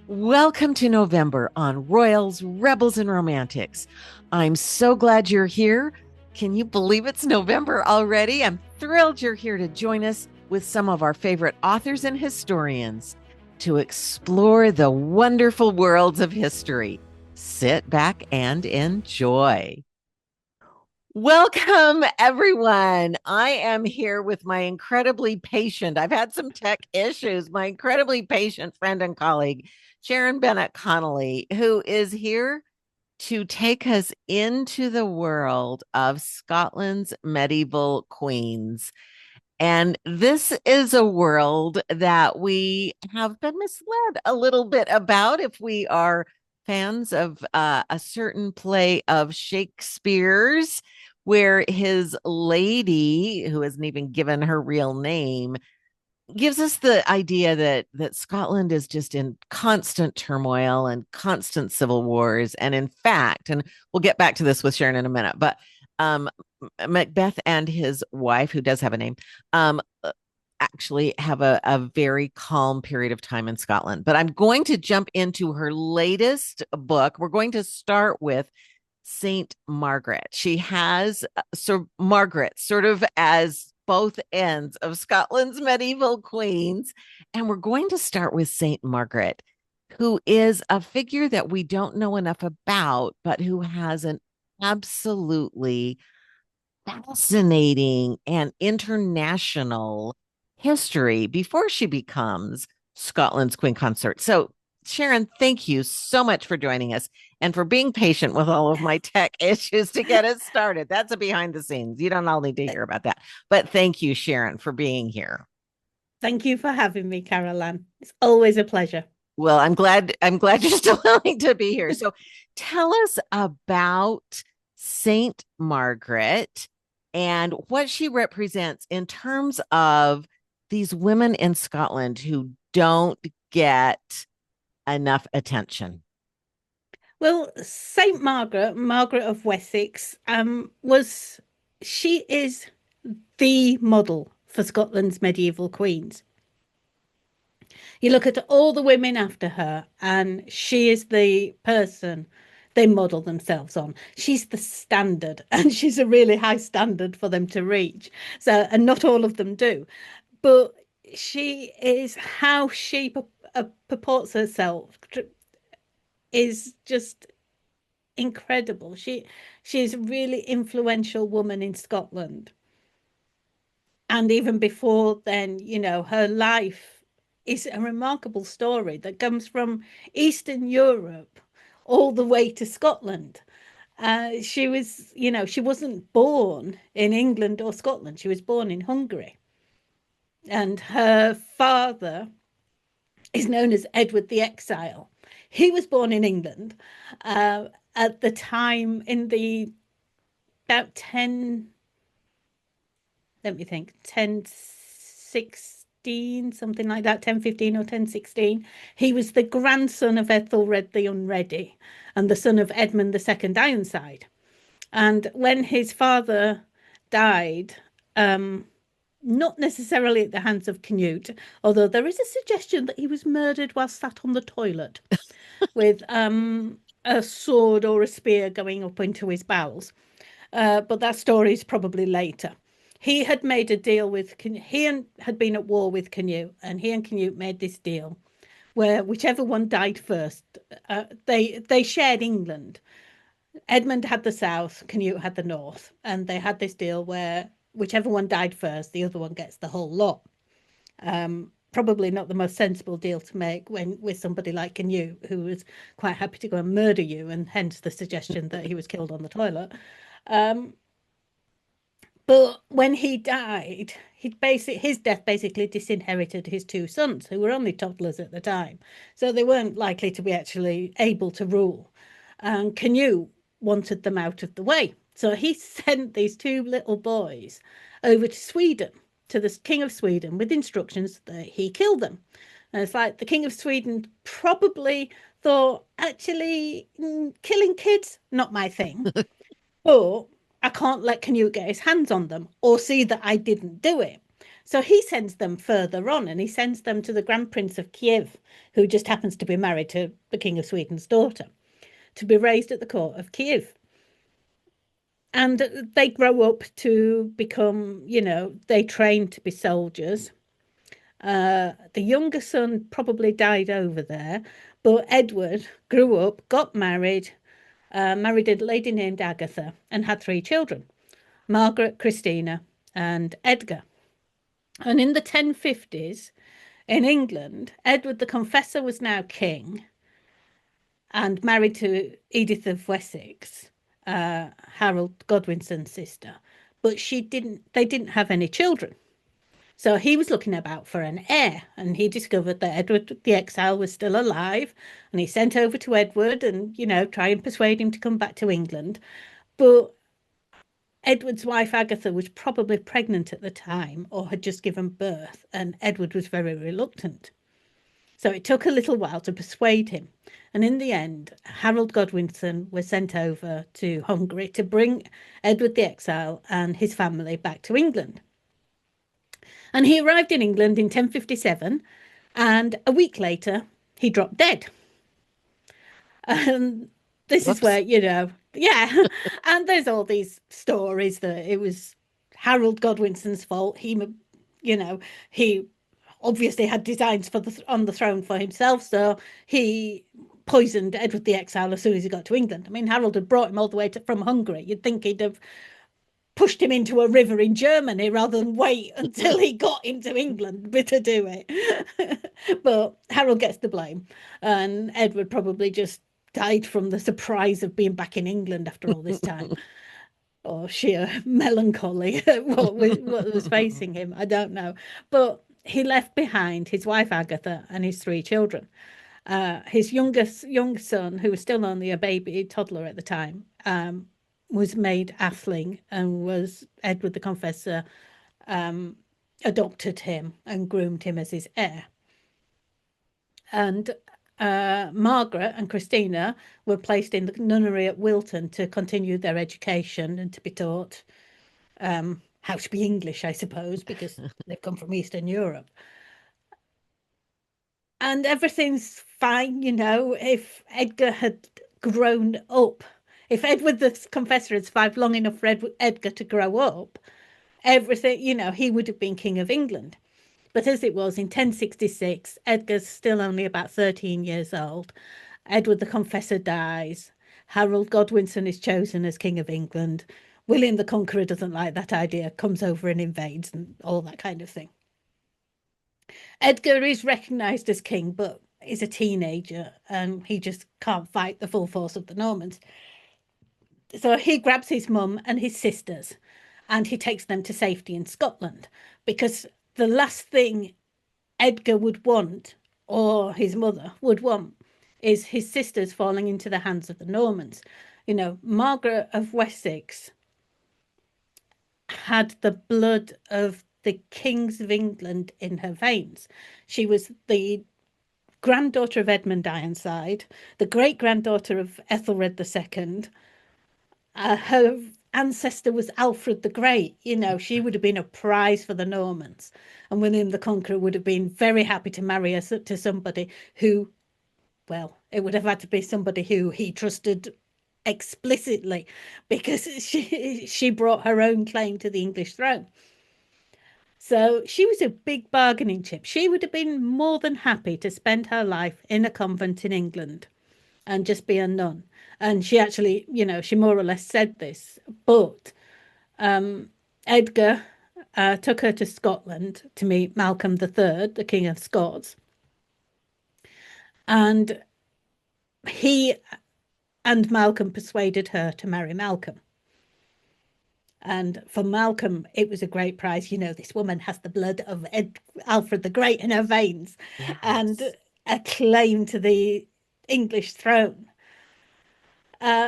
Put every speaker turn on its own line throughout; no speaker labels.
Welcome to November on Royals, Rebels, and Romantics. I'm so glad you're here. Can you believe it's November already? I'm thrilled you're here to join us with some of our favorite authors and historians to explore the wonderful worlds of history. Sit back and enjoy. Welcome, everyone. I am here with my incredibly patient, I've had some tech issues, my incredibly patient friend and colleague, Sharon Bennett Connolly, who is here to take us into the world of Scotland's medieval queens. And this is a world that we have been misled a little bit about if we are fans of a certain play of Shakespeare's, where his lady, who isn't even given her real name, gives us the idea that Scotland is just in constant turmoil and constant civil wars. And in fact, and we'll get back to this with Sharon in a minute, but um, Macbeth and his wife, who does have a name, actually have a very calm period of time in Scotland. But I'm going to jump into her latest book. We're going to start with Saint Margaret. She has Margaret sort of as both ends of Scotland's medieval queens. And we're going to start with Saint Margaret, who is a figure that we don't know enough about, but who has an absolutely fascinating and international history before she becomes Scotland's Queen Consort. So, Sharon, thank you so much for joining us and for being patient with all of my tech issues to get us started. That's a behind the scenes. You don't all need to hear about that. But thank you, Sharon, for being here.
Thank you for having me, Caroline. It's always a pleasure.
Well, I'm glad you're still willing to be here. So tell us about Saint Margaret and what she represents in terms of these women in Scotland who don't get enough attention.
Well, Saint Margaret, Margaret of Wessex, she is the model for Scotland's medieval queens. You look at all the women after her, and she is the person they model themselves on. She's the standard, and she's a really high standard for them to reach. So, and not all of them do, but she is how she purports herself is just incredible. She's a really influential woman in Scotland. And even before then, her life is a remarkable story that comes from Eastern Europe all the way to Scotland. She was, she wasn't born in England or Scotland. She was born in Hungary. And her father is known as Edward the Exile. He was born in England at the time in the about 10, let me think, 1016, something like that, 1015 or 1016. He was the grandson of Ethelred the Unready and the son of Edmund II Ironside. And when his father died, not necessarily at the hands of Canute, although there is a suggestion that he was murdered while sat on the toilet with a sword or a spear going up into his bowels. But that story is probably later. He had made a deal with he had been at war with Canute, and he and Canute made this deal where whichever one died first, they shared England. Edmund had the south, Canute had the north, and they had this deal where whichever one died first, the other one gets the whole lot. Probably not the most sensible deal to make when with somebody like Canute, who was quite happy to go and murder you, and hence the suggestion that he was killed on the toilet. But when he died, his death basically disinherited his two sons, who were only toddlers at the time, so they weren't likely to be actually able to rule. And Canute wanted them out of the way. So he sent these two little boys over to Sweden, to the King of Sweden, with instructions that he kill them. And it's like the King of Sweden probably thought, actually, killing kids, not my thing. But I can't let Canute get his hands on them or see that I didn't do it. So he sends them further on, and he sends them to the Grand Prince of Kiev, who just happens to be married to the King of Sweden's daughter, to be raised at the court of Kiev. And they grow up to become, they train to be soldiers. The younger son probably died over there, but Edward grew up, got married, married a lady named Agatha, and had three children: Margaret, Christina, and Edgar. And in the 1050s in England, Edward the Confessor was now king and married to Edith of Wessex, Harold Godwinson's sister, but they didn't have any children. So he was looking about for an heir, and he discovered that Edward the Exile was still alive, and he sent over to Edward and, try and persuade him to come back to England. But Edward's wife Agatha was probably pregnant at the time or had just given birth, and Edward was very reluctant. So it took a little while to persuade him. And in the end, Harold Godwinson was sent over to Hungary to bring Edward the Exile and his family back to England. And he arrived in England in 1057, and a week later, he dropped dead. And this is
Whoops.
where, yeah. And there's all these stories that it was Harold Godwinson's fault. He obviously had designs on the throne for himself, so he poisoned Edward the Exile as soon as he got to England. I mean, Harold had brought him all the way from Hungary. You'd think he'd have pushed him into a river in Germany rather than wait until he got into England to do it. But Harold gets the blame, and Edward probably just died from the surprise of being back in England after all this time, or sheer melancholy at what was facing him. I don't know. But he left behind his wife Agatha and his three children. His young son, who was still only a baby toddler at the time, was made atheling, and was Edward the Confessor adopted him and groomed him as his heir. And Margaret and Christina were placed in the nunnery at Wilton to continue their education and to be taught how to be English, I suppose, because they've come from Eastern Europe. And everything's fine, if Edgar had grown up. If Edward the Confessor had survived long enough for Edgar to grow up, everything, he would have been King of England. But as it was, in 1066, Edgar's still only about 13 years old. Edward the Confessor dies. Harold Godwinson is chosen as King of England. William the Conqueror doesn't like that idea, comes over and invades and all that kind of thing. Edgar is recognised as king, but is a teenager, and he just can't fight the full force of the Normans. So he grabs his mum and his sisters, and he takes them to safety in Scotland, because the last thing Edgar would want, or his mother would want, is his sisters falling into the hands of the Normans. Margaret of Wessex had the blood of the kings of England in her veins. She was the granddaughter of Edmund Ironside, the great granddaughter of Ethelred II. Her ancestor was Alfred the Great. She would have been a prize for the Normans, and William the Conqueror would have been very happy to marry her to somebody who, well, it would have had to be somebody who he trusted explicitly, because she brought her own claim to the English throne. So she was a big bargaining chip. She would have been more than happy to spend her life in a convent in England and just be a nun. And she actually, she more or less said this. But Edgar took her to Scotland to meet Malcolm III, the King of Scots. And he and Malcolm persuaded her to marry Malcolm. And for Malcolm, it was a great prize. This woman has the blood of Alfred the Great in her veins,
Yes.
and a claim to the English throne.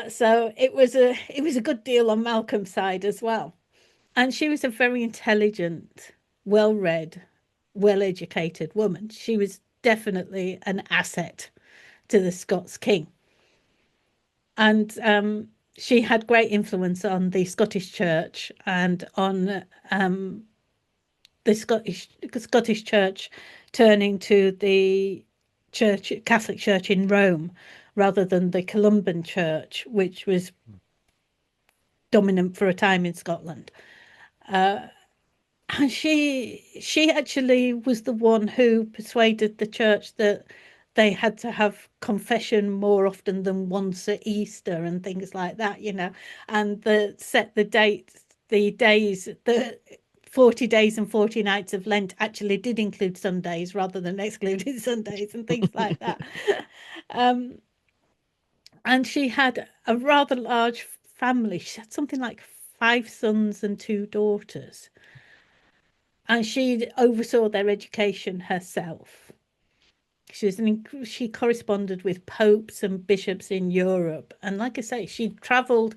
So it was a good deal on Malcolm's side as well. And she was a very intelligent, well-read, well-educated woman. She was definitely an asset to the Scots king. And she had great influence on the Scottish Church and on the Scottish Church turning to the Church Catholic Church in Rome rather than the Columban Church, which was dominant for a time in Scotland. And she actually was the one who persuaded the church that they had to have confession more often than once at Easter and things like that, and set the dates, the days, the 40 days and 40 nights of Lent actually did include Sundays rather than excluding Sundays and things like that. Um, and she had a rather large family. She had something like 5 sons and 2 daughters, and she oversaw their education herself. She corresponded with popes and bishops in Europe, and like I say, she travelled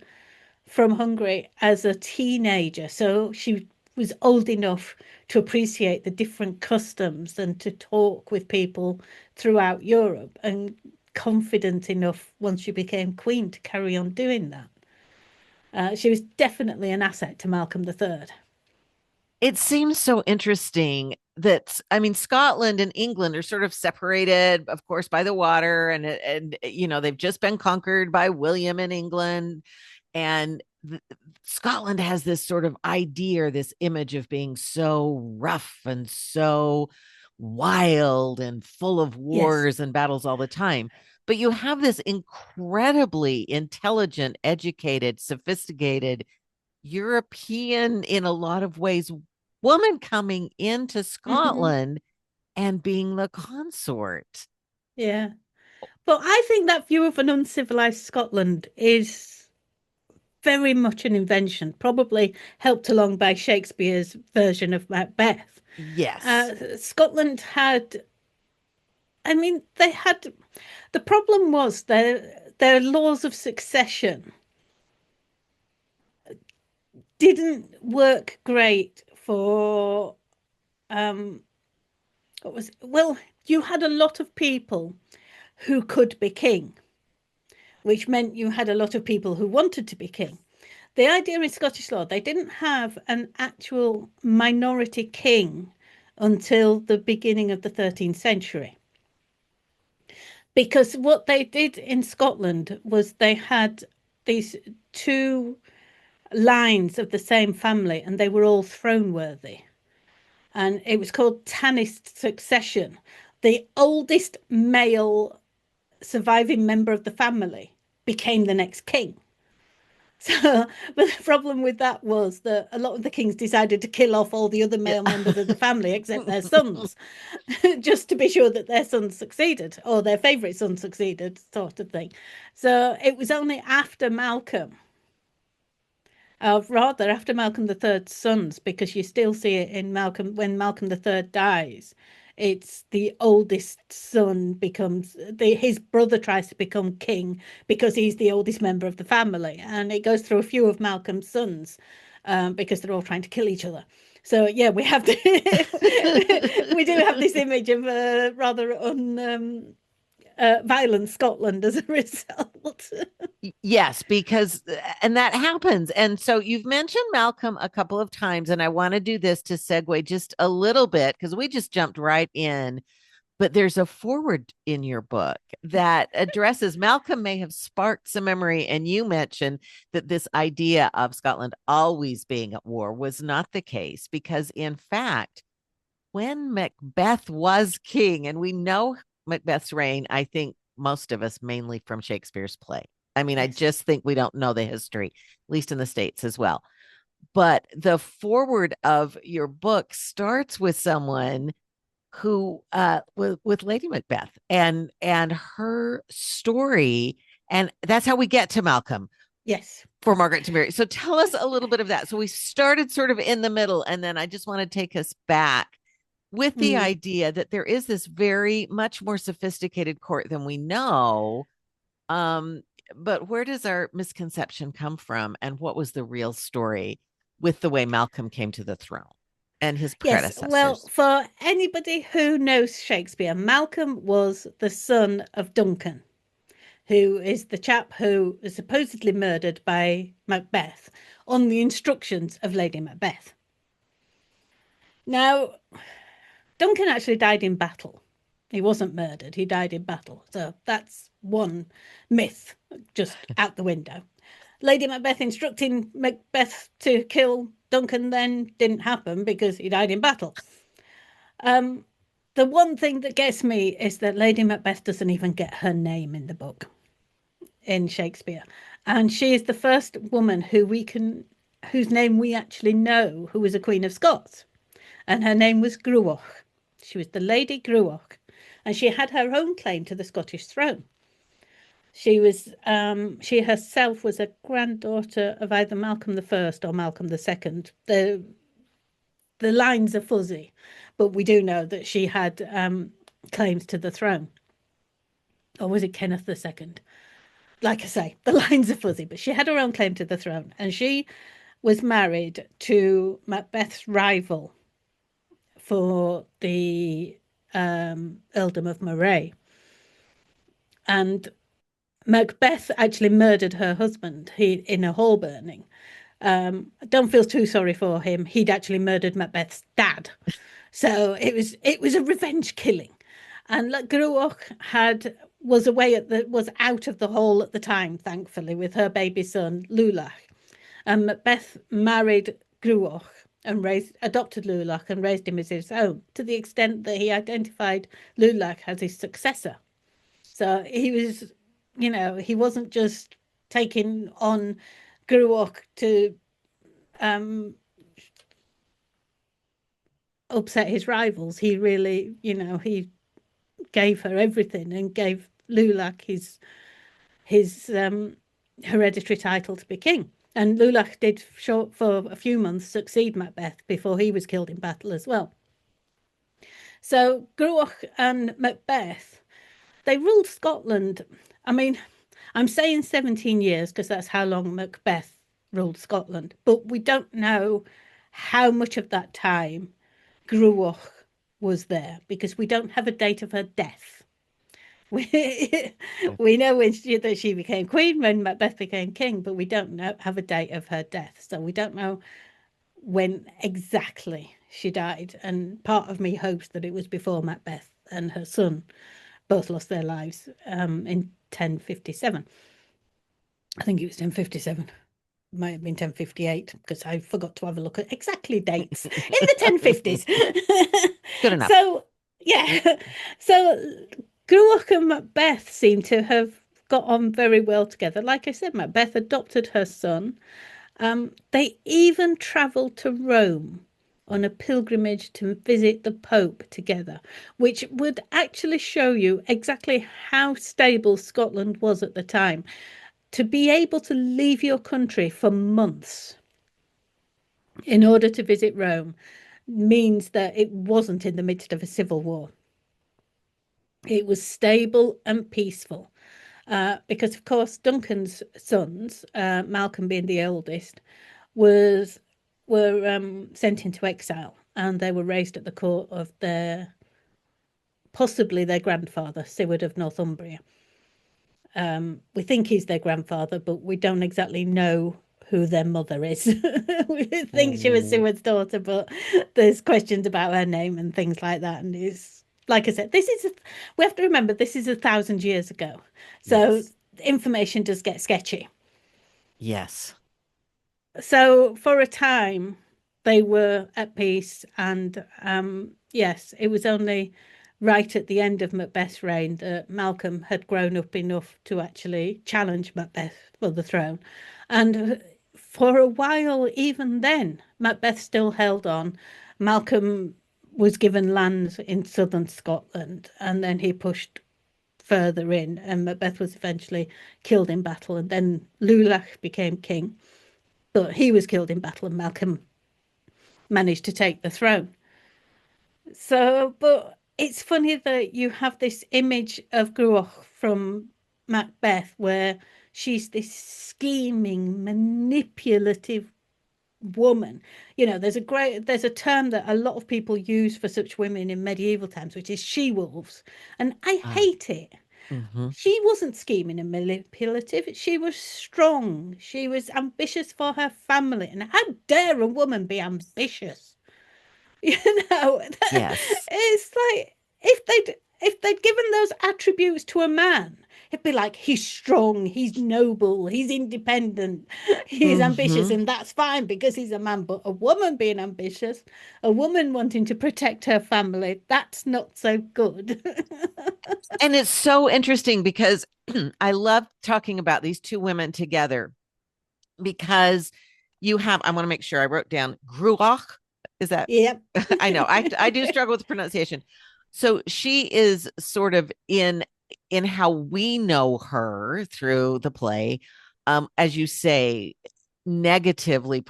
from Hungary as a teenager, so she was old enough to appreciate the different customs and to talk with people throughout Europe, and confident enough once she became queen to carry on doing that. She was definitely an asset to Malcolm III.
It seems so interesting that, I mean, Scotland and England are sort of separated, of course, by the water, and they've just been conquered by William in England, and Scotland has this sort of idea, or this image of being so rough and so wild and full of
Yes.
wars and battles all the time. But you have this incredibly intelligent, educated, sophisticated European, in a lot of ways, woman coming into
Mm-hmm.
Scotland and being the consort.
Yeah. But I think that view of an uncivilized Scotland is very much an invention, probably helped along by Shakespeare's version of Macbeth.
Yes.
Scotland had, I mean, they had, the problem was their laws of succession didn't work great for, um, what was, well, you had a lot of people who could be king, which meant you had a lot of people who wanted to be king. The idea in Scottish law, they didn't have an actual minority king until the beginning of the 13th century. Because what they did in Scotland was they had these two lines of the same family, and they were all throne worthy. And it was called Tannist succession. The oldest male surviving member of the family became the next king. So, but the problem with that was that a lot of the kings decided to kill off all the other
Yeah.
male members of the family except their sons, just to be sure that their sons succeeded or their favourite son succeeded, sort of thing. So it was only after Malcolm, rather after Malcolm the Third's sons, because you still see it in Malcolm when Malcolm the Third dies. It's the oldest son becomes his brother tries to become king because he's the oldest member of the family, and it goes through a few of Malcolm's sons because they're all trying to kill each other. So yeah, we have we do have this image of a rather violent Scotland as a result.
Yes, because and that happens. And so you've mentioned Malcolm a couple of times, and I want to do this to segue just a little bit because we just jumped right in. But there's a forward in your book that addresses Malcolm may have sparked some memory, and you mentioned that this idea of Scotland always being at war was not the case, because in fact, when Macbeth was king, and we know Macbeth's reign, I think most of us mainly from Shakespeare's play. I mean, I
Yes.
just think we don't know the history, at least in the States as well. But the forward of your book starts with someone who with Lady Macbeth and her story, and that's how we get to Malcolm
Yes.
for Margaret to marry. So tell us a little bit of that. So we started sort of in the middle, and then I just want to take us back with the
Mm.
idea that there is this very much more sophisticated court than we know. Um, but where does our misconception come from, and what was the real story with the way Malcolm came to the throne and his
Yes, well,
predecessors?
for anybody who knows Shakespeare, Malcolm was the son of Duncan, who is the chap who is supposedly murdered by Macbeth on the instructions of Lady Macbeth. Now, Duncan actually died in battle. He wasn't murdered, he died in battle. So that's one myth just out the window. Lady Macbeth instructing Macbeth to kill Duncan then didn't happen because he died in battle. The one thing that gets me is that Lady Macbeth doesn't even get her name in the book, in Shakespeare. And she is the first woman whose name we actually know, who was a Queen of Scots. And her name was Gruach. She was the Lady Gruach. And she had her own claim to the Scottish throne. She herself was a granddaughter of either Malcolm I or Malcolm II. The lines are fuzzy, but we do know that she had claims to the throne. Or was it Kenneth II? Like I say, the lines are fuzzy, but she had her own claim to the throne, and she was married to Macbeth's rival for the earldom of Moray. And Macbeth actually murdered her husband in a hall burning. I don't feel too sorry for him. He'd actually murdered Macbeth's dad. So it was a revenge killing. And Gruach was out of the hall at the time, thankfully, with her baby son, Lulach. And Macbeth married Gruach and adopted Lulach and raised him as his own, to the extent that he identified Lulach as his successor. So he was, he wasn't just taking on Gruach to upset his rivals. He really, he gave her everything and gave Lulach his hereditary title to be king. And Lulach did, for a few months, succeed Macbeth before he was killed in battle as well. So Gruach and Macbeth, they ruled Scotland. I mean, I'm saying 17 years because that's how long Macbeth ruled Scotland, but we don't know how much of that time Gruach was there because we don't have a date of her death. We know that she became queen, when Macbeth became king, but we don't have a date of her death. So we don't know when exactly she died. And part of me hopes that it was before Macbeth and her son both lost their lives in 1057. I think it was 1057. Might have been 1058 because I forgot to have a look at exactly dates in the 1050s.
Good enough.
So, yeah. So Gruach and Macbeth seem to have got on very well together. Like I said, Macbeth adopted her son. They even travelled to Rome on a pilgrimage to visit the Pope together, which would actually show you exactly how stable Scotland was at the time. To be able to leave your country for months in order to visit Rome means that it wasn't in the midst of a civil war. It was stable and peaceful. Because, of course, Duncan's sons, Malcolm being the eldest, were sent into exile, and they were raised at the court of possibly their grandfather, Siward of Northumbria. We think he's their grandfather, but we don't exactly know who their mother is. We think she was Siward's daughter, but there's questions about her name and things like that. And it's, like I said, we have to remember this is 1,000 years ago. So yes, information does get sketchy.
Yes.
So for a time, they were at peace. And yes, it was only right at the end of Macbeth's reign that Malcolm had grown up enough to actually challenge Macbeth for the throne. And for a while, even then, Macbeth still held on. Malcolm was given lands in southern Scotland, and then he pushed further in, and Macbeth was eventually killed in battle, and then Lulach became king. But he was killed in battle, and Malcolm managed to take the throne. So, but it's funny that you have this image of Gruach from Macbeth where she's this scheming, manipulative woman. There's a term that a lot of people use for such women in medieval times, which is she-wolves. And I hate it
Hmm.
She wasn't scheming and manipulative. She was strong. She was ambitious for her family. And how dare a woman be ambitious? You know,
Yes.
it's like if they'd given those attributes to a man, it'd be like he's strong, he's noble, he's independent, he's ambitious,
Hmm.
and that's fine because he's a man. But a woman being ambitious, a woman wanting to protect her family, that's not so good.
And it's so interesting because I love talking about these two women together because you have, I want to make sure I wrote down Gruach. Is that,
Yep.
I know I do struggle with pronunciation. So she is sort of in how we know her through the play, as you say, negatively.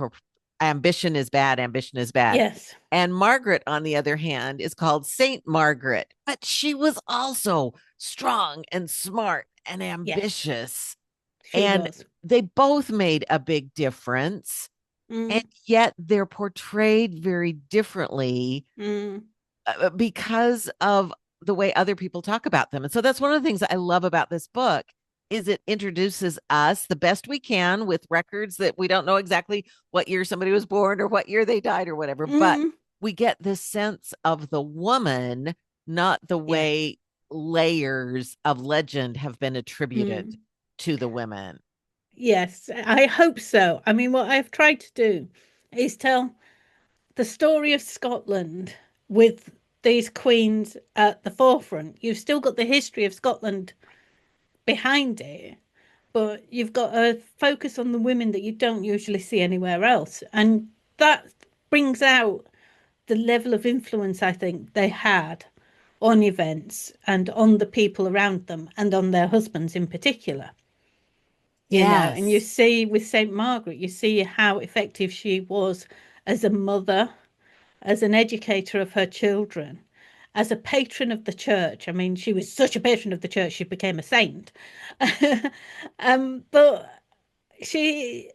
Ambition is bad. Ambition is bad.
Yes.
And Margaret, on the other hand, is called Saint Margaret, but she was also strong and smart and
Yes.
ambitious.
She
And
was.
they both made a big difference. And
Mm,
yet they're portrayed very differently
mm,
because of the way other people talk about them. And so that's one of the things I love about this book is it introduces us the best we can with records that we don't know exactly what year somebody was born or what year they died or whatever, but
mm.
we get this sense of the woman, not the
Yes.
way layers of legend have been attributed
Mm.
to the women.
Yes, I hope so. I mean, what I've tried to do is tell the story of Scotland with these queens at the forefront. You've still got the history of Scotland behind it, but you've got a focus on the women that you don't usually see anywhere else. And that brings out the level of influence I think they had on events and on the people around them and on their husbands in particular. And you
Yes.
see with St. Margaret, you see how effective she was as a mother, as an educator of her children, as a patron of the church. I mean, she was such a patron of the church, she became a saint. But she,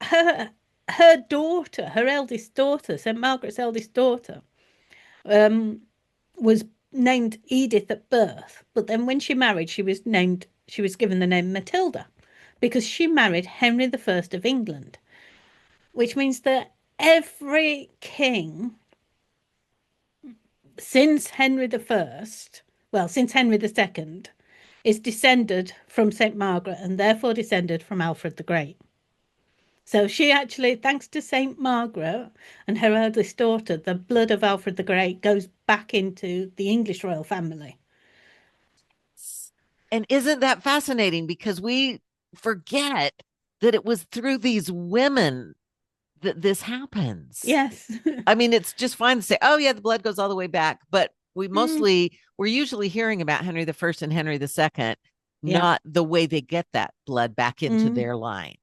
her, her daughter, her eldest daughter, St. Margaret's eldest daughter, um, was named Edith at birth. But then when she married, she was given the name Matilda because she married Henry the First of England, which means that every king since Henry the First, well, since Henry the Second, is descended from St. Margaret and therefore descended from Alfred the Great. So she actually, thanks to St. Margaret and her eldest daughter, the blood of Alfred the Great goes back into the English royal family.
And isn't that fascinating because we forget that it was through these women that this happens.
Yes.
I mean, it's just fine to say, oh, yeah, the blood goes all the way back. But
Mm,
we're usually hearing about Henry the First and Henry the Second,
yeah.
not the way they get that blood back into
Mm,
their line.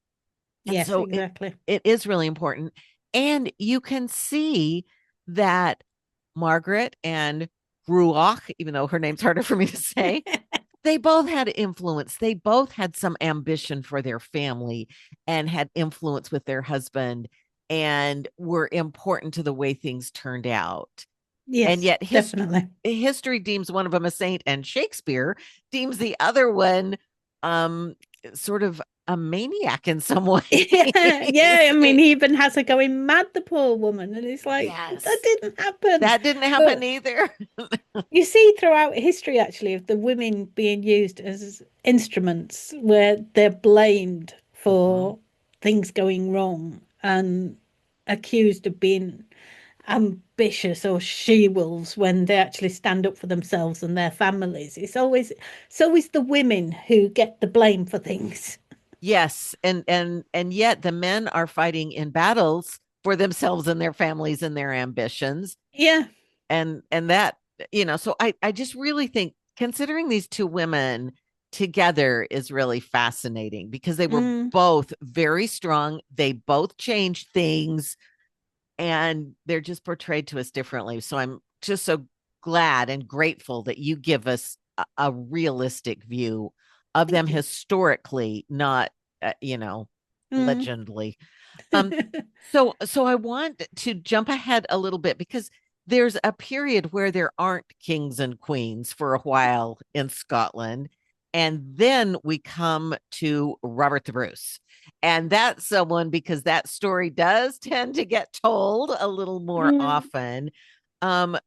And
yes,
so
exactly.
it is really important. And you can see that Margaret and Ruach, even though her name's harder for me to say, they both had influence. They both had some ambition for their family and had influence with their husband and were important to the way things turned out. And
Yes,
yet
definitely.
history deems one of them a saint and Shakespeare deems the other one um sort of a maniac in some ways.
Yeah, yeah. I mean, he even has her going mad, the poor woman, and it's like that
Yes.
didn't happen.
That didn't happen
But
either.
you see throughout history, actually, of the women being used as instruments where they're blamed
Mhm.
for things going wrong and accused of being ambitious or she-wolves when they actually stand up for themselves and their families. It's always the women who get the blame for things.
Yes, and yet the men are fighting in battles for themselves and their families and their ambitions.
Yeah.
And that, so I just really think considering these two women together is really fascinating because they were
Mm,
both very strong. They both changed things and they're just portrayed to us differently. So I'm just so glad and grateful that you give us a realistic view of them
thank you.
historically, not
Mm.
legendly. Um, so I want to jump ahead a little bit because there's a period where there aren't kings and queens for a while in Scotland. And then we come to Robert the Bruce. And that's someone, because that story does tend to get told a little more
Mm.
often.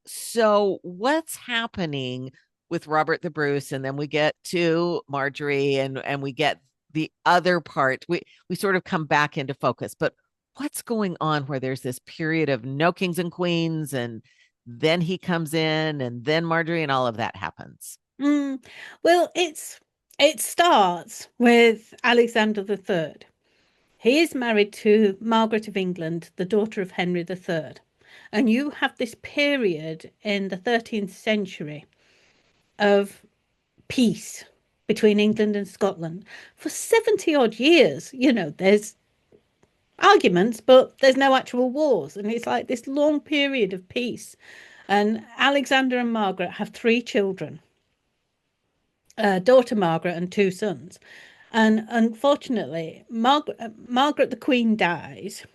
So what's happening with Robert the Bruce? And then we get to Marjorie, and we get the other part. We sort of come back into focus, but what's going on where there's this period of no kings and queens, and then he comes in, and then Marjorie, and all of that happens.
Mm. Well, it starts with Alexander III. He is married to Margaret of England, the daughter of Henry III. And you have this period in the 13th century of peace between England and Scotland for 70 odd years. There's arguments, but there's no actual wars. And it's like this long period of peace. And Alexander and Margaret have three children, a daughter Margaret and two sons. And unfortunately, Margaret the Queen dies.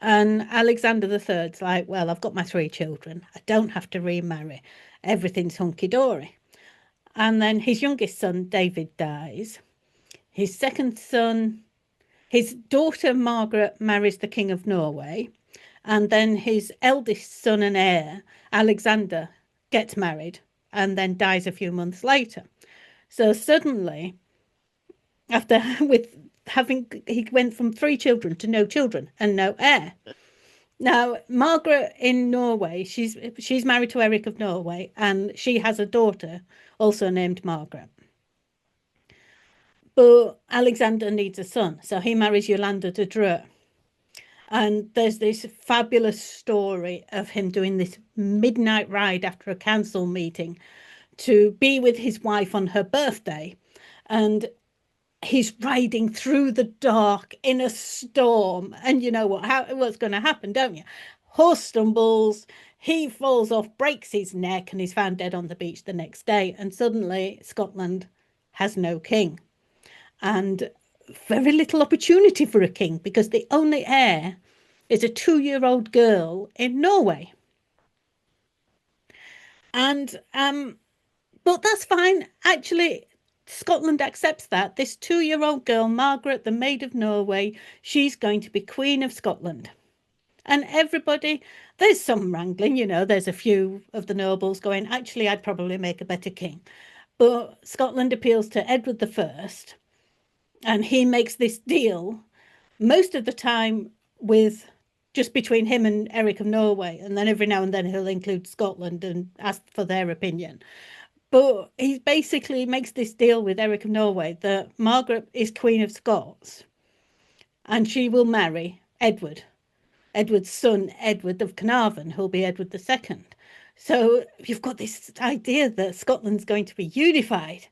And Alexander the Third's like, well, I've got my three children. I don't have to remarry. Everything's hunky dory. And then his youngest son, David, dies. His second son, his daughter Margaret marries the King of Norway. And then his eldest son and heir, Alexander, gets married and then dies a few months later. So suddenly, after with having he went from three children to no children and no heir. Now, Margaret in Norway, she's married to Eric of Norway, and she has a daughter also named Margaret. But Alexander needs a son, so he marries Yolanda de Dreux. And there's this fabulous story of him doing this midnight ride after a council meeting to be with his wife on her birthday. And he's riding through the dark in a storm, and you know what's going to happen, don't you? Horse stumbles, he falls off, breaks his neck, and he's found dead on the beach the next day. And suddenly Scotland has no king, and very little opportunity for a king, because the only heir is a 2-year-old girl in Norway. And but that's fine. Actually, Scotland accepts that. This 2-year-old girl, Margaret, the Maid of Norway, she's going to be Queen of Scotland. And everybody, there's some wrangling, there's a few of the nobles going, actually, I'd probably make a better king. But Scotland appeals to Edward I, and he makes this deal most of the time with just between him and Eric of Norway. And then every now and then he'll include Scotland and ask for their opinion. But he basically makes this deal with Eric of Norway that Margaret is Queen of Scots and she will marry Edward, Edward's son, Edward of Carnarvon, who'll be Edward II. So you've got this idea that Scotland's going to be unified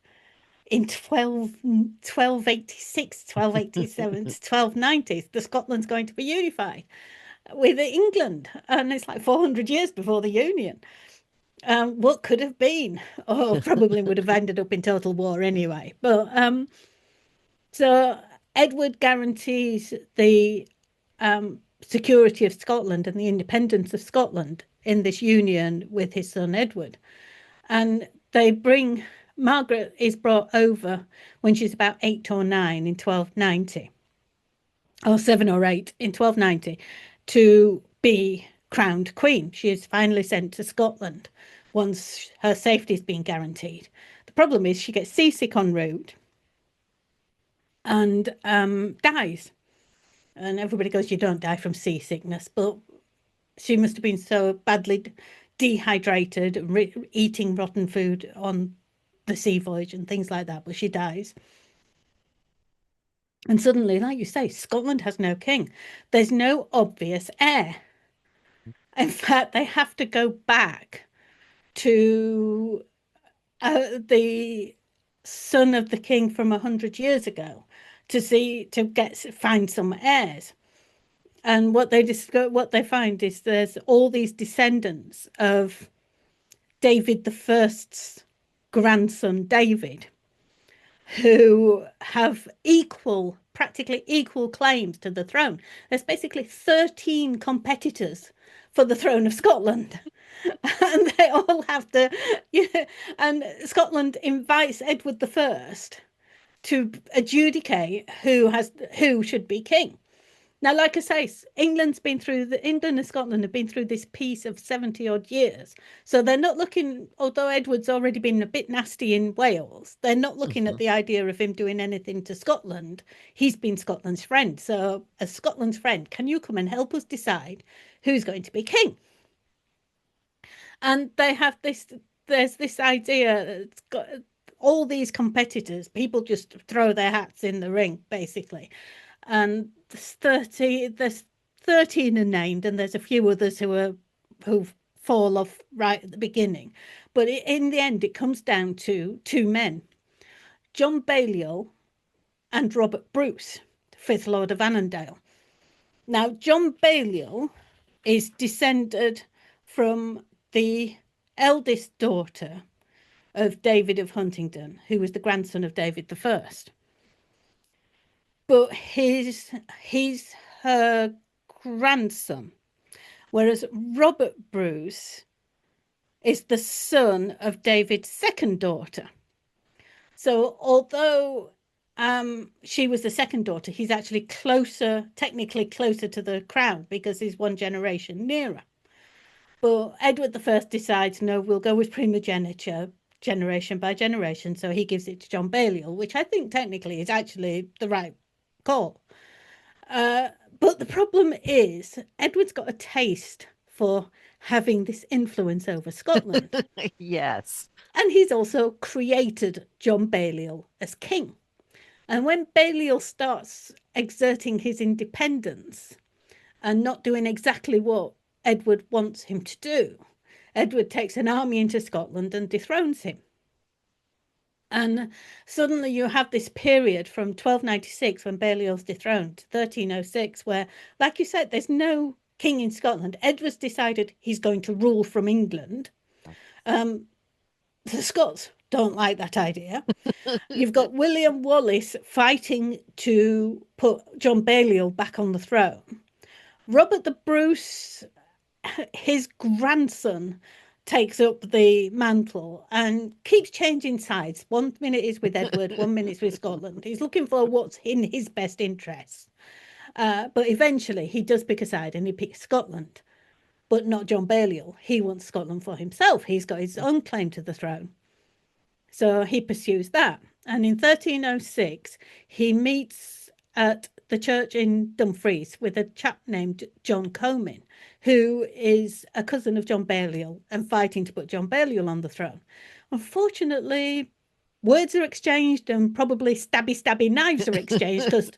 in 1286, 1287 to 1290. The Scotland's going to be unified with England. And it's like 400 years before the Union. What could have been, or probably would have ended up in total war anyway. But so Edward guarantees the security of Scotland and the independence of Scotland in this union with his son Edward. And Margaret is brought over when she's about 8 or 9 in 1290, or 7 or 8 in 1290, to be crowned queen. She is finally sent to Scotland once her safety has been guaranteed. The problem is she gets seasick en route and dies. And everybody goes, you don't die from seasickness. But she must have been so badly dehydrated, eating rotten food on the sea voyage and things like that. But she dies. And suddenly, like you say, Scotland has no king. There's no obvious heir. In fact, they have to go back to the son of the king from 100 years ago to find some heirs. And what they find is there's all these descendants of David I's grandson, David, who have practically equal claims to the throne. There's basically 13 competitors for the throne of Scotland. and they all have to, yeah, and Scotland invites Edward the First to adjudicate who should be king. Now, like I say, England and Scotland have been through this peace of 70 odd years. So they're not looking, although Edward's already been a bit nasty in Wales, they're not looking at
Mhm.
the idea of him doing anything to Scotland. He's been Scotland's friend. So, as Scotland's friend, can you come and help us decide who's going to be king? And there's this idea, it's got all these competitors, people just throw their hats in the ring, basically. And there's 13 are named, and there's a few others who fall off right at the beginning. But in the end, it comes down to two men, John Balliol and Robert Bruce, fifth Lord of Annandale. Now, John Balliol is descended from the eldest daughter of David of Huntingdon, who was the grandson of David the First. But he's her grandson, whereas Robert Bruce is the son of David's second daughter. So although she was the second daughter, he's actually technically closer to the crown because he's one generation nearer. But Edward the First decides, no, we'll go with primogeniture, generation by generation. So he gives it to John Balliol, which I think technically is actually the right call. Uh, but the problem is, Edward's got a taste for having this influence over Scotland.
Yes.
And he's also created John Balliol as king. And when Balliol starts exerting his independence and not doing exactly what Edward wants him to do, Edward takes an army into Scotland and dethrones him. And suddenly you have this period from 1296 when Balliol's dethroned to 1306 where, like you said, there's no king in Scotland. Edward's decided he's going to rule from England. The Scots don't like that idea. You've got William Wallace fighting to put John Balliol back on the throne. Robert the Bruce, his grandson, takes up the mantle and keeps changing sides. 1 minute is with Edward, 1 minute is with Scotland. He's looking for what's in his best interests. But eventually he does pick a side and he picks Scotland, but not John Balliol. He wants Scotland for himself. He's got his own claim to the throne. So he pursues that. And in 1306, he meets at the church in Dumfries with a chap named John Comyn, who is a cousin of John Balliol and fighting to put John Balliol on the throne. Unfortunately, words are exchanged and probably stabby knives are exchanged because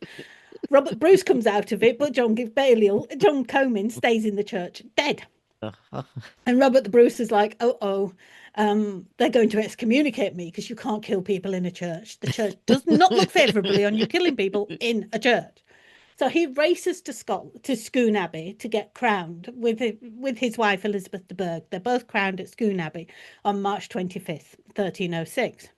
Robert Bruce comes out of it, but John Comyn stays in the church dead. And Robert the Bruce is like, they're going to excommunicate me because you can't kill people in a church. The church does not look favourably on you killing people in a church. So he races to Scotland, to Scone Abbey, to get crowned with his wife Elizabeth de Burgh. They're both crowned at Scone Abbey on March 25th, 1306.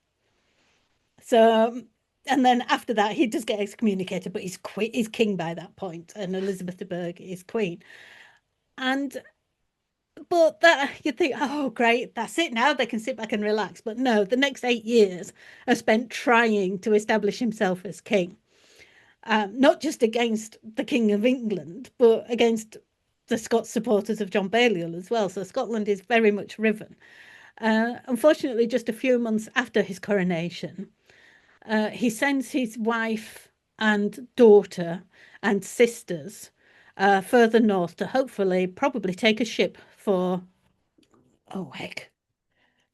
So, and then after that, he does get excommunicated, but he's king by that point, and Elizabeth de Burgh is queen. But that you think, oh, great, that's it now. They can sit back and relax. But no, the next 8 years are spent trying to establish himself as king. Not just against the King of England, but against the Scots supporters of John Balliol as well. So Scotland is very much riven. Unfortunately, just a few months after his coronation, he sends his wife and daughter and sisters further north to hopefully probably take a ship for, oh, heck.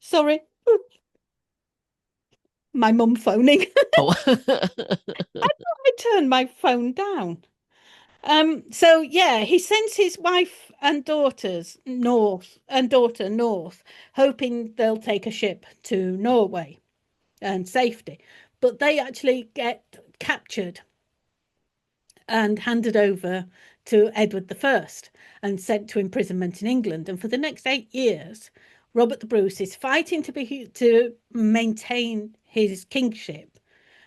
Sorry. My mum phoning.
Oh.
I turned my phone down. So yeah, he sends his wife and daughter north, hoping they'll take a ship to Norway and safety. But they actually get captured and handed over to Edward I and sent to imprisonment in England. And for the next 8 years, Robert the Bruce is fighting to maintain his kingship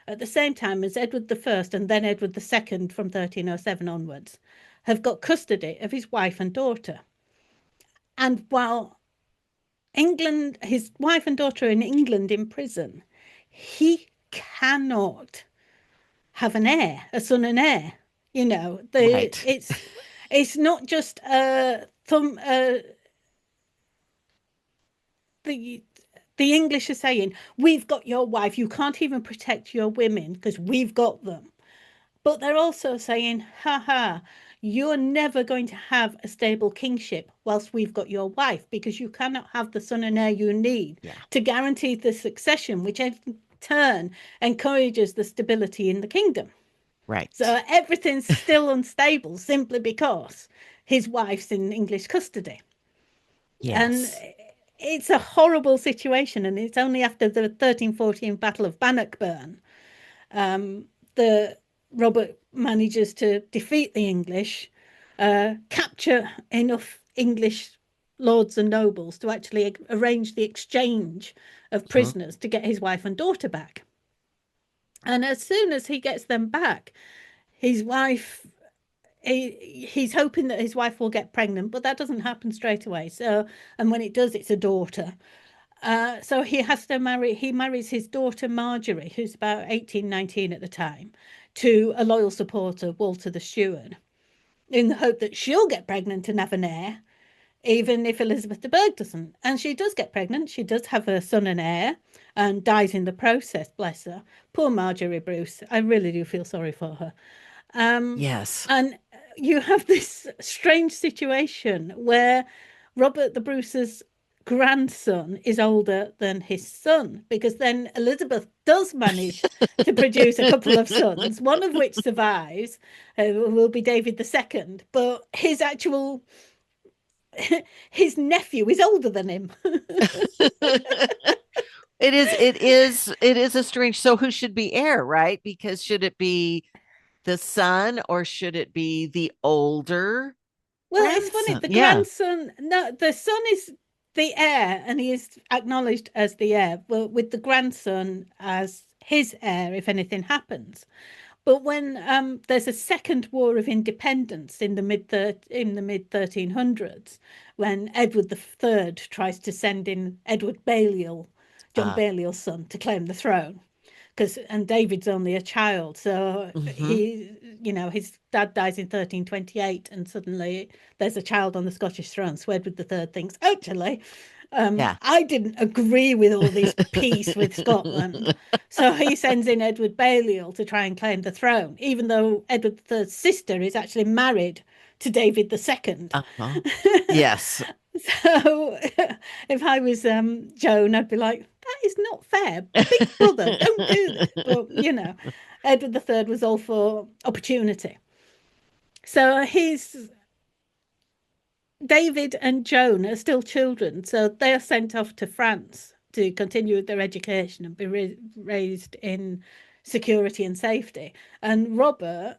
at the same time as Edward I and then Edward II from 1307 onwards have got custody of his wife and daughter. And while England, his wife and daughter are in England in prison. He cannot have an heir, a son and heir. You know,
Right.
it's not just the the English are saying, we've got your wife, you can't even protect your women because we've got them. But they're also saying, ha ha, you're never going to have a stable kingship whilst we've got your wife, because you cannot have the son and heir you need
Yeah.
to guarantee the succession, which in turn encourages the stability in the kingdom.
Right.
So everything's still unstable simply because his wife's in English custody. And
Yes.
it's a horrible situation. And it's only after the 1314 Battle of Bannockburn the Robert manages to defeat the English, capture enough English lords and nobles to actually arrange the exchange of
Mhm.
prisoners to get his wife and daughter back. And as soon as he gets them back, his wife he's hoping that his wife will get pregnant, but that doesn't happen straight away. So, and when it does, it's a daughter. So he has to marry, he marries his daughter Marjorie, who's about 18, 19 at the time, to a loyal supporter, Walter the Steward, in the hope that she'll get pregnant and have an heir, even if Elizabeth de Burgh doesn't. And she does get pregnant. She does have a son and heir and dies in the process, bless her. Poor Marjorie Bruce. I really do feel sorry for her.
Yes.
And you have this strange situation where Robert the Bruce's grandson is older than his son, because then Elizabeth does manage to produce a couple of sons, one of which survives, will be David II, but his actual his nephew is older than him.
It is a strange. So who should be heir, right? Because should it be the son or should it be the older
Well, it's funny.
grandson?
The
Yeah.
grandson, no, the son is the heir, and he is acknowledged as the heir. Well, with the grandson as his heir, if anything happens. But when there's a second war of independence in the mid 1300s, when Edward III tries to send in Edward Balliol, John
Uh,
Balliol's son, to claim the throne, because and David's only a child, so
mhm.
his dad dies in 1328, and suddenly there's a child on the Scottish throne. So Edward III thinks, actually,
Yeah.
I didn't agree with all this peace with Scotland, so he sends in Edward Balliol to try and claim the throne, even though Edward III's sister is actually married to David II.
Uh-huh. Yes.
So if I was Joan, I'd be like, that is not fair. Big brother, don't do this. But, Edward III was all for opportunity. So his David and Joan are still children. So they are sent off to France to continue their education and be raised in security and safety. And Robert,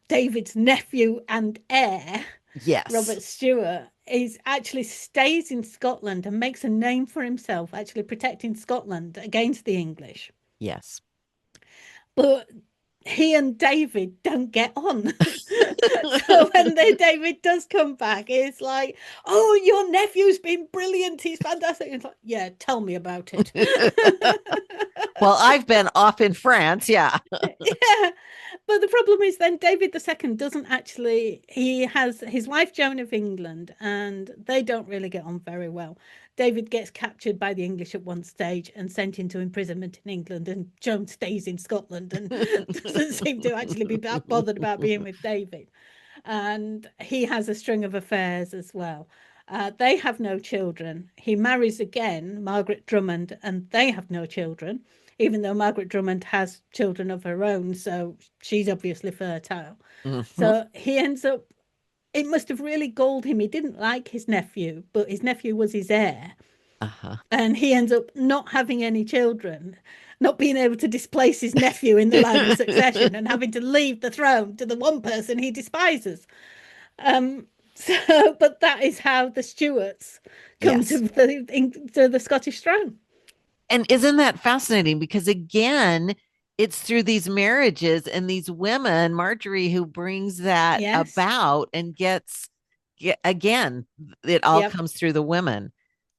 David's nephew and heir,
Yes.
Robert Stewart, is actually stays in Scotland and makes a name for himself, actually protecting Scotland against the English.
Yes.
But he and David don't get on. So when David does come back, it's like, oh, your nephew's been brilliant. He's fantastic. It's like, yeah, tell me about it.
Well, I've been off in France. Yeah.
Yeah. But the problem is then David II doesn't actually, he has his wife Joan of England, and they don't really get on very well. David gets captured by the English at one stage and sent into imprisonment in England, and Joan stays in Scotland and doesn't seem to actually be that bothered about being with David. And he has a string of affairs as well. They have no children. He marries again, Margaret Drummond, and they have no children, even though Margaret Drummond has children of her own, so she's obviously fertile.
Mhm.
So he ends up, it must have really galled him. He didn't like his nephew, but his nephew was his heir.
Uh-huh.
And he ends up not having any children, not being able to displace his nephew in the line of succession, and having to leave the throne to the one person he despises. But that is how the Stuarts come
Yes.
to the Scottish throne.
And isn't that fascinating? Because again, it's through these marriages and these women, Marjorie, who brings that
Yes.
about and again, it all
Yep.
comes through the women.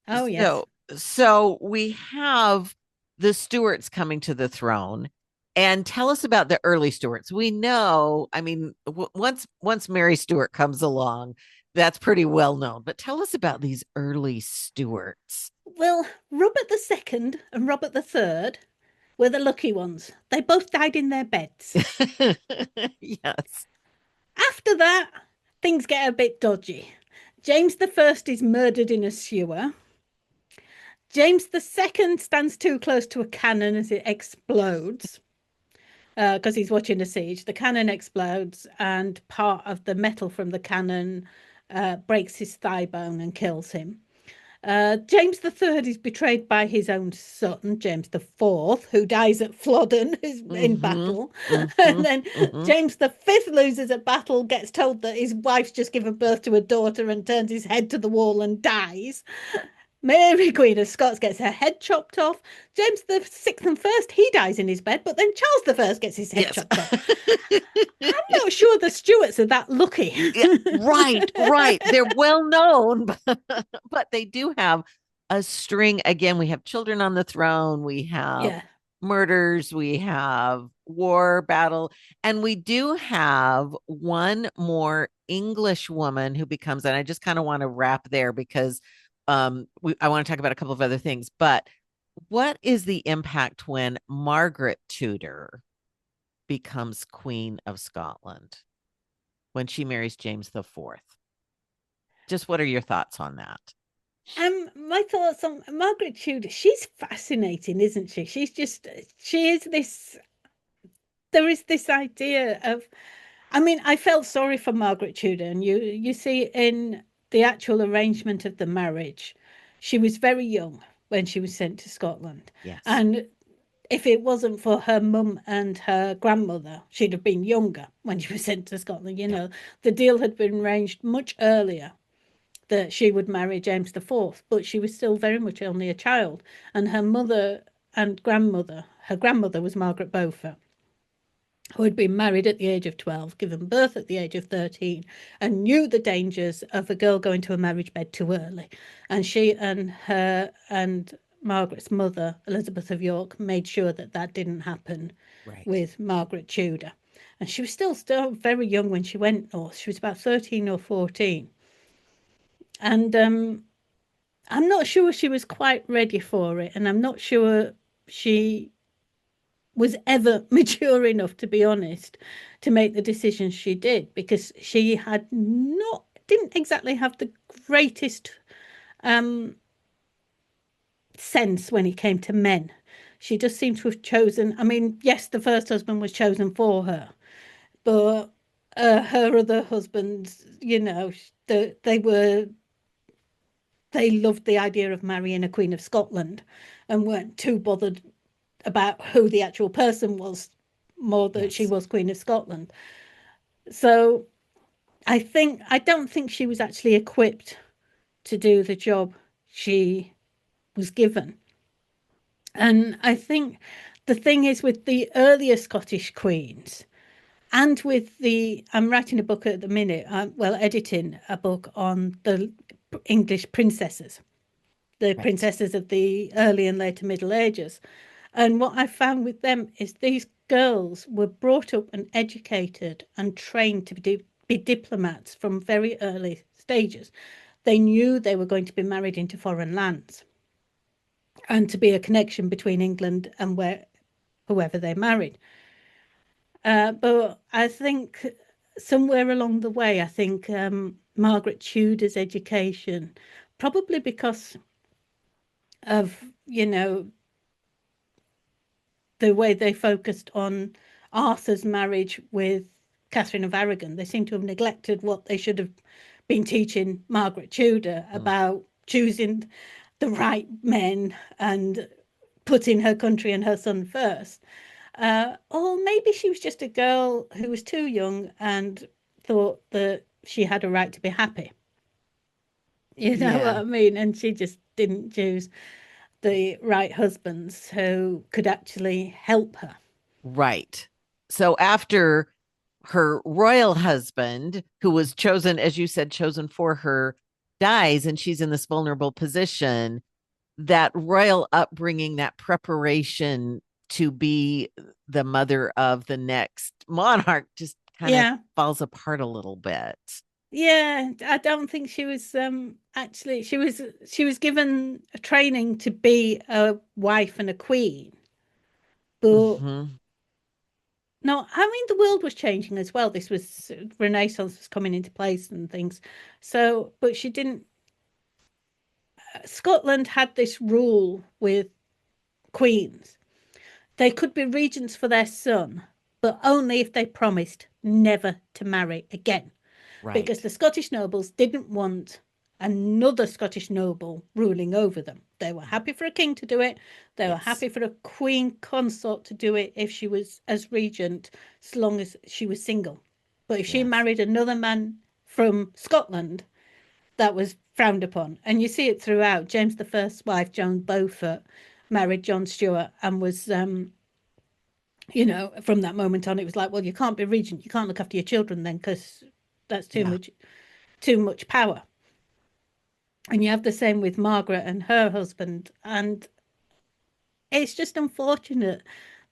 Oh, yes.
So we have the Stuarts coming to the throne. And tell us about the early Stuarts. We know, I mean, once Mary Stuart comes along, that's pretty well known. But tell us about these early Stuarts.
Well, Robert the Second and Robert the Third were the lucky ones. They both died in their beds.
Yes.
After that, things get a bit dodgy. James the First is murdered in a sewer. James the Second stands too close to a cannon as it explodes because he's watching a siege. The cannon explodes, and part of the metal from the cannon breaks his thigh bone and kills him. James the Third is betrayed by his own son, James the Fourth, who dies at Flodden in
Mm-hmm.
battle.
Mm-hmm.
And then
Mm-hmm.
James the Fifth loses a battle, gets told that his wife's just given birth to a daughter, and turns his head to the wall and dies. Mary, Queen of Scots, gets her head chopped off. James the Sixth and First, he dies in his bed, but then Charles the First gets his head
Yes.
chopped off. I'm not sure the Stuarts are that lucky.
Yeah, right, right. They're well known, but they do have a string. Again, we have children on the throne, we have
Yeah.
murders, we have war, battle, and we do have one more English woman who becomes, and I just kind of want to wrap there because I want to talk about a couple of other things, but what is the impact when Margaret Tudor becomes Queen of Scotland? When she marries James the Fourth. Just what are your thoughts on that?
My thoughts on Margaret Tudor. She's fascinating, isn't she? She is this. There is this idea of. I mean, I felt sorry for Margaret Tudor, and you see in the actual arrangement of the marriage, she was very young when she was sent to Scotland,
Yes.
and if it wasn't for her mum and her grandmother, she'd have been younger when she was sent to Scotland.
Yep.
The deal had been arranged much earlier that she would marry James the Fourth, but she was still very much only a child. And her mother and grandmother, her grandmother was Margaret Beaufort, who had been married at the age of 12, given birth at the age of 13, and knew the dangers of a girl going to a marriage bed too early. And she and her and Margaret's mother, Elizabeth of York, made sure that that didn't happen
Right.
with Margaret Tudor. And she was still very young when she went north. She was about 13 or 14. And I'm not sure she was quite ready for it, and I'm not sure she was ever mature enough, to be honest, to make the decisions she did because she had not didn't exactly have the greatest um, sense when it came to men. She just seemed to have chosen. I mean, yes, the first husband was chosen for her, but her other husbands, they were they loved the idea of marrying a Queen of Scotland and weren't too bothered about who the actual person was, more that she
Yes.
was Queen of Scotland. So I don't think she was actually equipped to do the job she was given. And I think the thing is with the earlier Scottish queens and with I'm writing a book at the minute, editing a book on the English princesses, the
Right.
princesses of the early and later Middle Ages. And what I found with them is these girls were brought up and educated and trained to be diplomats from very early stages. They knew they were going to be married into foreign lands and to be a connection between England and whoever they married. But I think somewhere along the way, I think Margaret Tudor's education, probably because of, the way they focused on Arthur's marriage with Catherine of Aragon. They seem to have neglected what they should have been teaching Margaret Tudor
Mm.
about choosing the right men and putting her country and her son first. Or maybe she was just a girl who was too young and thought that she had a right to be happy. You know what
Yeah.
I mean? And she just didn't choose the right husbands who could actually help her.
Right. So after her royal husband, who was chosen, as you said, chosen for her, dies and she's in this vulnerable position, that royal upbringing, that preparation to be the mother of the next monarch just kind of
Yeah.
falls apart a little bit.
Yeah, I don't think she was actually she was given a training to be a wife and a queen. But
Hmm.
no, I mean the world was changing as well. This was Renaissance was coming into place and things. So, but she didn't Scotland had this rule with queens. They could be regents for their son, but only if they promised never to marry again. Because
Right.
the Scottish nobles didn't want another Scottish noble ruling over them. They were happy for a king to do it. They were
Yes.
happy for a queen consort to do it if she was as regent, as long as she was single. But if she
Yes.
married another man from Scotland, that was frowned upon. And you see it throughout. James the First's wife, Joan Beaufort, married John Stuart and was from that moment on, it was like, well, you can't be regent, you can't look after your children then, because that's
Yeah.
too much power. And you have the same with Margaret and her husband. And it's just unfortunate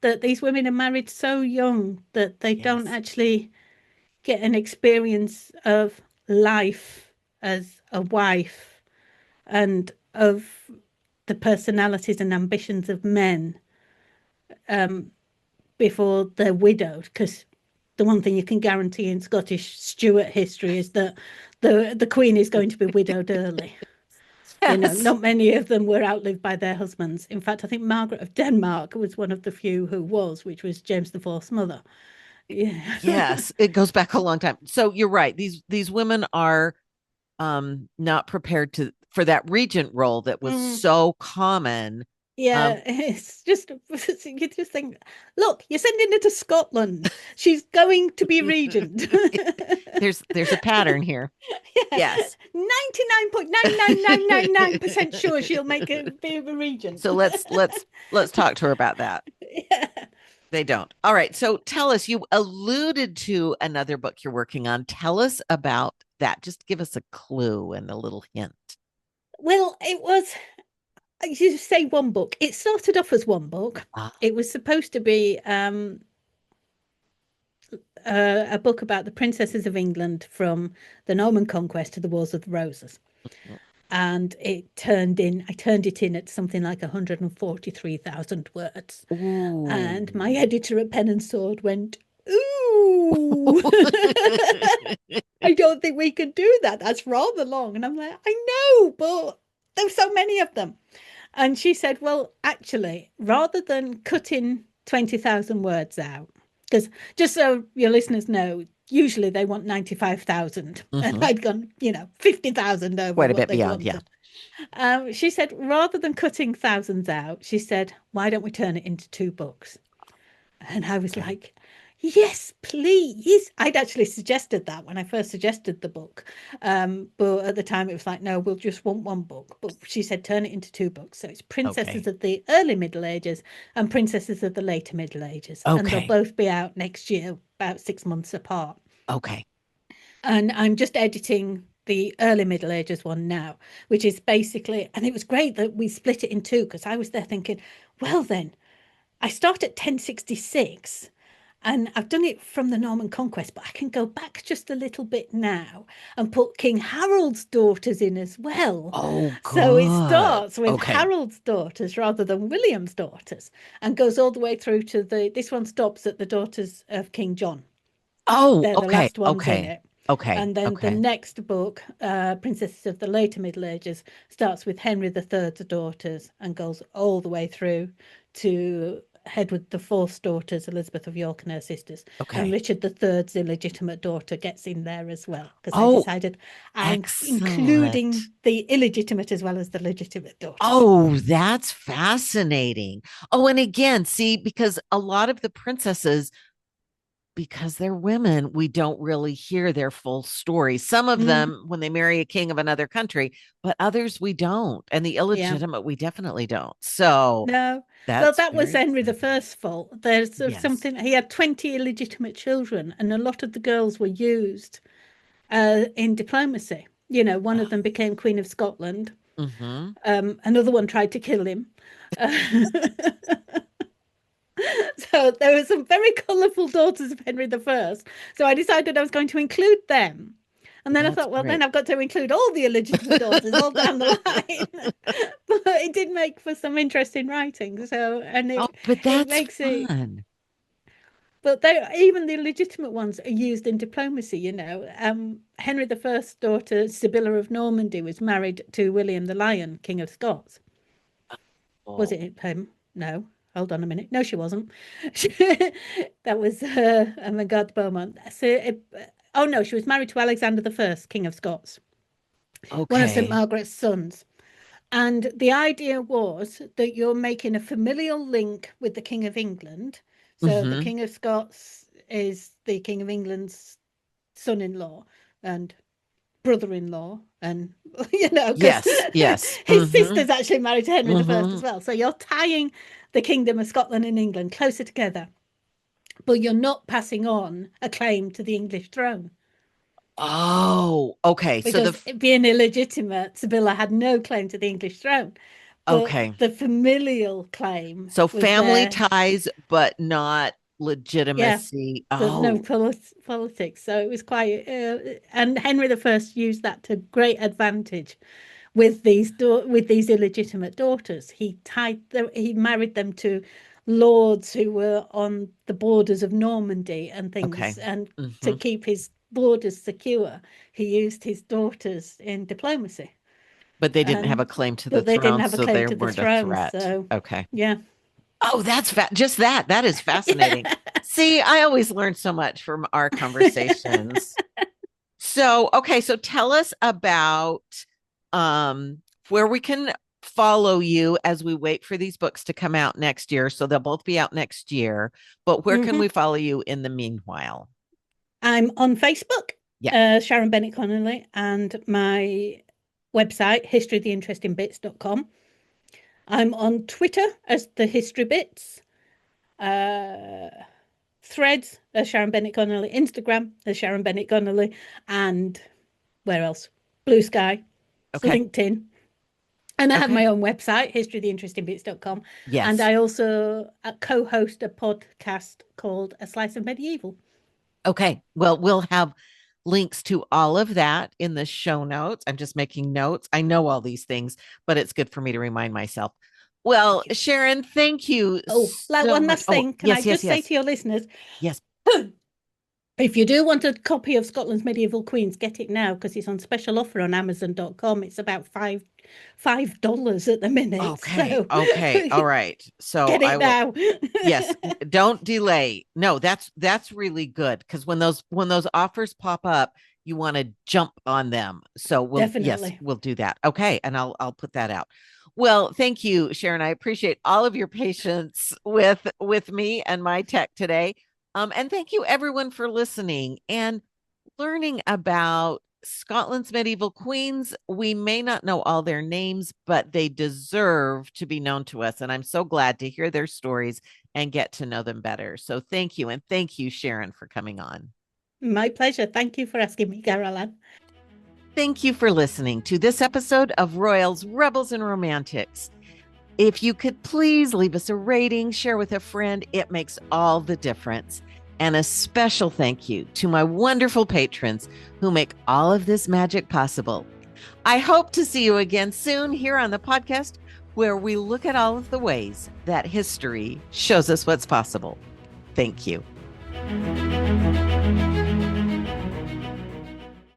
that these women are married so young that they don't
Yes.
actually get an experience of life as a wife and of the personalities and ambitions of men before they're widowed. Because the one thing you can guarantee in Scottish Stuart history is that the Queen is going to be widowed early.
Yes.
Not many of them were outlived by their husbands. In fact, I think Margaret of Denmark was one of the few who was, which was James the Fourth's mother. Yeah.
Yes. It goes back a long time. So you're right. These women are not prepared to for that regent role that was
Mm,
so common. Um
yeah, it's just you just think, look, you're sending her to Scotland. She's going to be regent.
there's a pattern here.
Yeah,
Yes.
99.99999% sure she'll make a be a regent.
So let's talk to her about that.
Yeah.
They don't. All right. So tell us, you alluded to another book you're working on. Tell us about that. Just give us a clue and a little hint.
Well, it was you say one book. It started off as one book.
Ah.
It was supposed to be a book about the princesses of England from the Norman conquest to the Wars of the Roses. And I turned it in at something like 143,000 words. And my
Ooh.
editor at Pen and Sword went, ooh, I don't think we could do that. That's rather long. And I'm like, I know, but there's so many of them. And she said, well, actually, rather than cutting 20,000 words out, because just so your listeners know, usually they want 95,000. And
Hmm.
I'd gone, 50,000 over
Quite a
what
bit
they'd
beyond. Yeah.
wanted. She said, rather than cutting thousands out, she said, why don't we turn it into two books? And I was
Okay.
like, yes, please. I'd actually suggested that when I first suggested the book. But at the time it was like, no, we'll just want one book. But she said, turn it into two books. So it's
Okay.
Princesses of the Early Middle Ages and Princesses of the Later Middle Ages. And they'll
Okay.
both be out next year, about 6 months apart.
Okay.
And I'm just editing the early Middle Ages one now, which is basically, and it was great that we split it in two because I was there thinking, well, then I start at 1066 and I've done it from the Norman conquest, but I can go back just a little bit now and put King Harold's daughters in as well.
Oh,
So it
good.
starts with
Okay.
Harold's daughters rather than William's daughters and goes all the way through to this one stops at the daughters of King John.
Oh,
They're the
okay.
last ones in
Okay.
it.
Okay.
And then the
Okay.
next book, Princesses of the Later Middle Ages, starts with Henry III's daughters and goes all the way through to Edward IV's daughters, Elizabeth of York and her sisters. And
Okay.
Richard III's illegitimate daughter gets in there as well, because I
Oh,
decided I'm including
excellent.
the illegitimate as well as the legitimate daughters.
Oh, that's fascinating. Oh, and again, see, because a lot of the princesses, because they're women, we don't really hear their full story. Some of
Mm,
them when they marry a king of another country, but others we don't. And the
yeah.
illegitimate, we definitely don't. So
No. Well,
that's
that was
very
Henry the
exciting.
First's fault. There's
Yes.
something, he had 20 illegitimate children, and a lot of the girls were used in diplomacy. You know, one of them became Queen of Scotland.
Mm-hmm.
Another one tried to kill him. Uh, so there were some very colourful daughters of Henry the First. So I decided I was going to include them. And then I
That's
thought, well, then
great.
I've got to include all the illegitimate daughters all down the line. But it did make for some interesting writing. So, and
Oh,
it
but
it
that's
makes it,
fun.
but they even the legitimate ones are used in diplomacy. You know, Henry the First's daughter Sibylla of Normandy was married to William the Lion, King of Scots. Was
Oh,
it him? No. Hold on a minute. No, she wasn't. That was Magad Beaumont. So, oh no, she was married to Alexander the First, King of Scots, one of St.
okay.
Margaret's sons. And the idea was that you're making a familial link with the King of England. So the
Mm-hmm.
King of Scots is the King of England's son-in-law and brother-in-law, and because
Yes, yes.
his
Mm-hmm.
sister's actually married to Henry the First
Mm-hmm.
as well. So you're tying the Kingdom of Scotland and England closer together, but you're not passing on a claim to the English throne.
Oh, okay. So
Because being illegitimate, Sibylla had no claim to the English throne, but
okay.
the familial claim
So
was
family
there.
ties, but not
Yeah,
legitimacy.
but no
Oh,
politics. So it was quite, and Henry the First used that to great advantage with these illegitimate daughters. He married them to lords who were on the borders of Normandy and
okay.
things, and to
Mm-hmm.
keep his borders secure, he used his daughters in diplomacy.
But they didn't have a
Um,
claim to the
but they didn't
throne,
have a
so
claim
they
to the
weren't a
throne,
threat.
so
Okay.
yeah,
Oh, that's just that. That is
yeah.
fascinating. See, I always learn so much from our conversations. So, okay, so tell us about um where we can follow you as we wait for these books to come out next year. So they'll both be out next year, but where can
Hmm.
we follow you in the meanwhile?
I'm on Facebook,
Yeah.
Sharon Bennett Connolly, and my website, historyoftheinterestingbits.com. I'm on Twitter as the History Bits, uh, Threads as Sharon Bennett Connolly, Instagram as Sharon Bennett Connolly, and where else? Blue Sky,
Okay.
LinkedIn. And I have
Okay.
my own website, historyoftheinterestingbits.com. And
Yes.
I also co host a podcast called A Slice of Medieval.
Okay. Well, we'll have links to all of that in the show notes. I'm just making notes. I know all these things, but it's good for me to remind myself. Well,
Thank you.
Sharon, thank you
Oh, like
so
one
much.
last
Oh,
thing. Can I
yes, yes,
just say
yes.
to your listeners,
Yes.
if you do want a copy of Scotland's Medieval Queens, get it now because it's on special offer on Amazon.com. It's about $5 at the minute.
Okay.
So
Okay. All right. So
get
I
it
will.
now.
Yes, don't delay. No, that's really good because when those offers pop up, you want to jump on them. So yes,
Definitely.
we'll do that. Okay, and I'll put that out. Well, thank you, Sharon. I appreciate all of your patience with me and my tech today. And thank you everyone for listening and learning about Scotland's medieval queens. We may not know all their names, but they deserve to be known to us. And I'm so glad to hear their stories and get to know them better. So thank you. And thank you, Sharon, for coming on.
My pleasure. Thank you for asking me, Caroline.
Thank you for listening to this episode of Royals, Rebels, and Romantics. If you could please leave us a rating, share with a friend, it makes all the difference. And a special thank you to my wonderful patrons who make all of this magic possible. I hope to see you again soon here on the podcast, where we look at all of the ways that history shows us what's possible. Thank you.